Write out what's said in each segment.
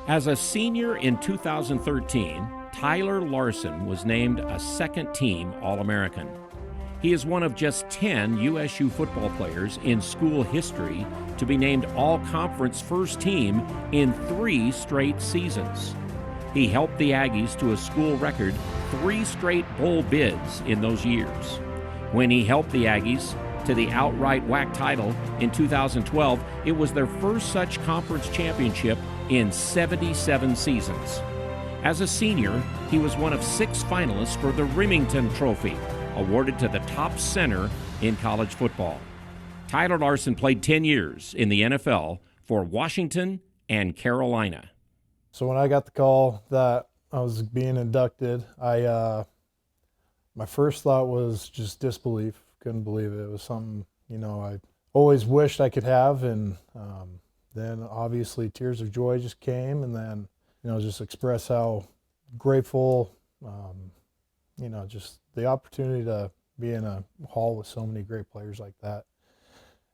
As a senior in 2013, Tyler Larsen was named a second-team All-American. He is one of just 10 USU football players in school history to be named All-Conference First Team in 3 straight seasons. He helped the Aggies to a school record 3 straight bowl bids in those years. When he helped the Aggies to the outright WAC title in 2012, it was their first such conference championship in 77 seasons. As a senior, he was one of 6 finalists for the Rimington Trophy, awarded to the top center in college football. Tyler Larsen played 10 years in the NFL for Washington and Carolina. So when I got the call that I was being inducted, my first thought was just disbelief. Couldn't believe it. It was something, I always wished I could have. And then obviously tears of joy just came, and then, just express how grateful, just the opportunity to be in a hall with so many great players like that.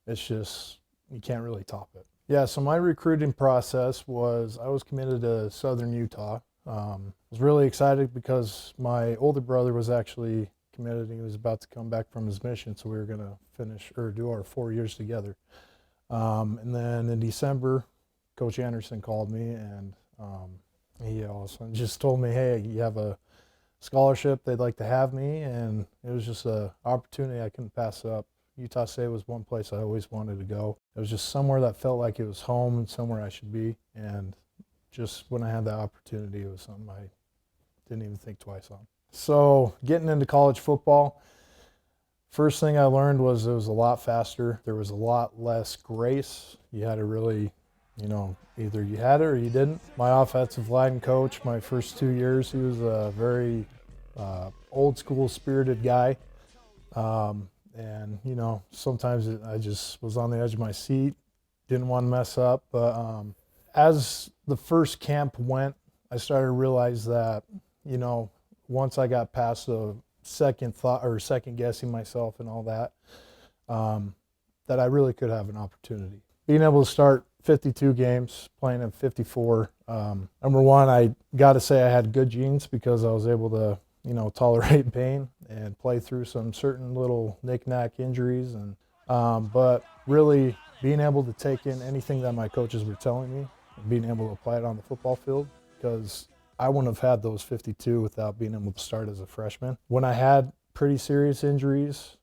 It's just, you can't really top it. Yeah, so my recruiting process was, I was committed to Southern Utah. I was really excited because my older brother was actually committed. He was about to come back from his mission, so we were going to finish or do our 4 years together. And then in December, Coach Anderson called me, and he also just told me, hey, you have a scholarship, they'd like to have me, and it was just an opportunity I couldn't pass up. Utah State was one place I always wanted to go. It was just somewhere that felt like it was home and somewhere I should be, and just when I had that opportunity, it was something I didn't even think twice on. So getting into college football, first thing I learned was it was a lot faster. There was a lot less grace. You had to really, either you had it or you didn't. My offensive line coach, my first 2 years, he was a very old school spirited guy. And, sometimes I just was on the edge of my seat, didn't want to mess up. But as the first camp went, I started to realize that, once I got past the second thought or second guessing myself and all that, that I really could have an opportunity. Being able to start 52 games, playing in 54. Number one, I got to say I had good genes because I was able to, tolerate pain and play through some certain little knick-knack injuries. And but really being able to take in anything that my coaches were telling me and being able to apply it on the football field, because I wouldn't have had those 52 without being able to start as a freshman. When I had pretty serious injuries,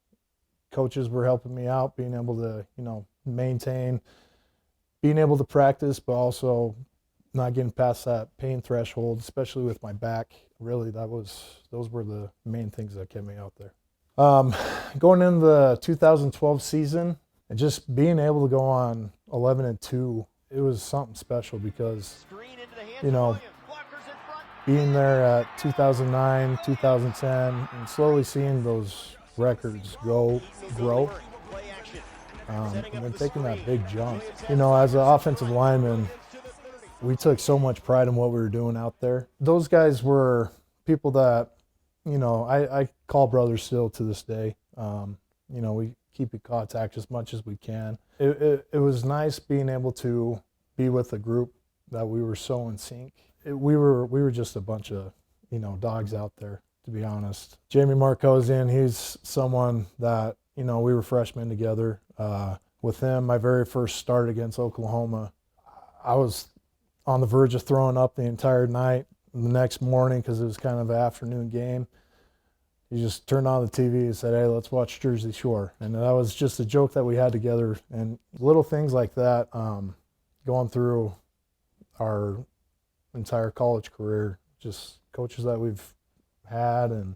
coaches were helping me out, being able to, maintain, being able to practice, but also not getting past that pain threshold, especially with my back. Really, those were the main things that kept me out there. Going into the 2012 season, and just being able to go on 11-2, it was something special because, being there at 2009, 2010, and slowly seeing those records grow, and then taking that big jump. As an offensive lineman, we took so much pride in what we were doing out there. Those guys were people that, I call brothers still to this day. We keep in contact as much as we can. It was nice being able to be with a group that we were so in sync. We were just a bunch of, dogs out there, to be honest. Jamie Marcosian, he's someone that, we were freshmen together. With him, my very first start against Oklahoma, I was on the verge of throwing up the entire night. The next morning, because it was kind of an afternoon game, he just turned on the TV and said, hey, let's watch Jersey Shore. And that was just a joke that we had together. And little things like that, going through our entire college career, just coaches that we've had, and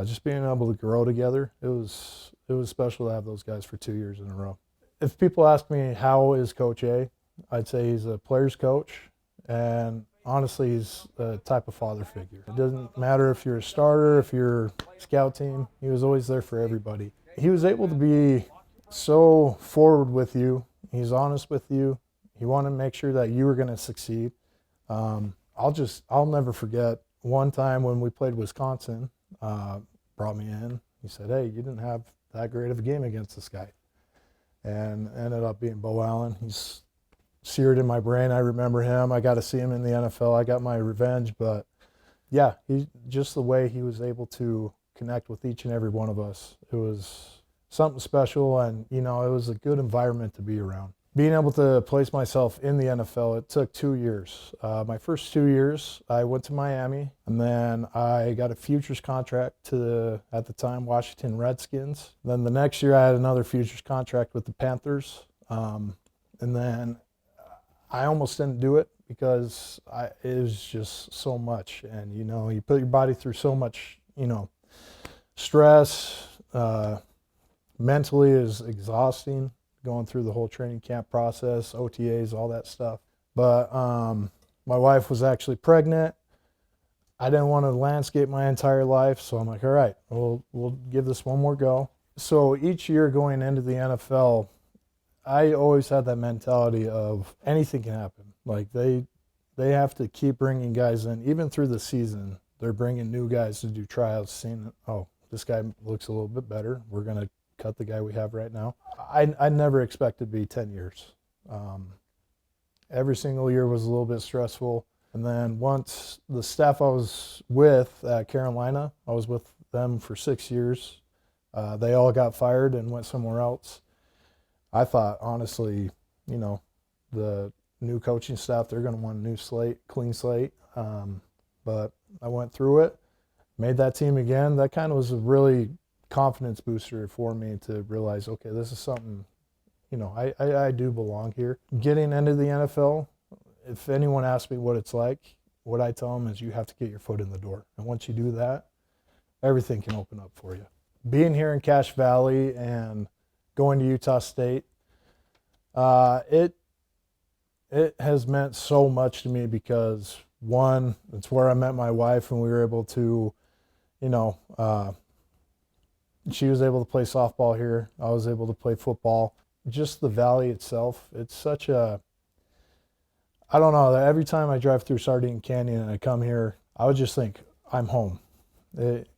just being able to grow together, it was special to have those guys for 2 years in a row. If people ask me how is Coach A, I'd say he's a player's coach, and honestly, he's a type of father figure. It doesn't matter if you're a starter, if you're scout team, he was always there for everybody. He was able to be so forward with you. He's honest with you. He wanted to make sure that you were going to succeed. I'll never forget one time when we played Wisconsin, brought me in. He said, hey, you didn't have that great of a game against this guy. And ended up being Bo Allen. He's seared in my brain. I remember him. I got to see him in the NFL. I got my revenge, but yeah, just the way he was able to connect with each and every one of us. It was something special, and it was a good environment to be around. Being able to place myself in the NFL, it took 2 years. My first 2 years, I went to Miami, and then I got a futures contract to, at the time, Washington Redskins. Then the next year, I had another futures contract with the Panthers. And then I almost didn't do it because it was just so much. And, you put your body through so much, stress. Mentally is exhausting, going through the whole training camp process, OTAs, all that stuff. But my wife was actually pregnant. I didn't want to landscape my entire life, so I'm like, all right, we'll give this one more go. So each year going into the NFL, I always had that mentality of anything can happen. Like they have to keep bringing guys in, even through the season. They're bringing new guys to do tryouts, seeing, oh, this guy looks a little bit better. We're going to cut the guy we have right now. I never expected to be 10 years. Every single year was a little bit stressful. And then once the staff I was with at Carolina, I was with them for 6 years. They all got fired and went somewhere else. I thought, honestly, the new coaching staff, they're going to want a new slate, clean slate. But I went through it, made that team again. That kind of was a really confidence booster for me to realize, okay, this is something, I do belong here. Getting into the NFL, if anyone asks me what it's like, what I tell them is you have to get your foot in the door. And once you do that, everything can open up for you. Being here in Cache Valley and going to Utah State, it has meant so much to me because, one, it's where I met my wife and we were able to, she was able to play softball here. I was able to play football. Just the valley itself, it's such a, I don't know, every time I drive through Sardine Canyon and I come here, I would just think, I'm home.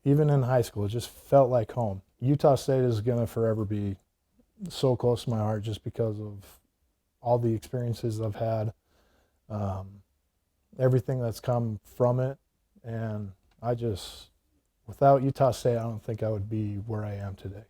Even in high school, it just felt like home. Utah State is going to forever be so close to my heart just because of all the experiences I've had, everything that's come from it. And without Utah State, I don't think I would be where I am today.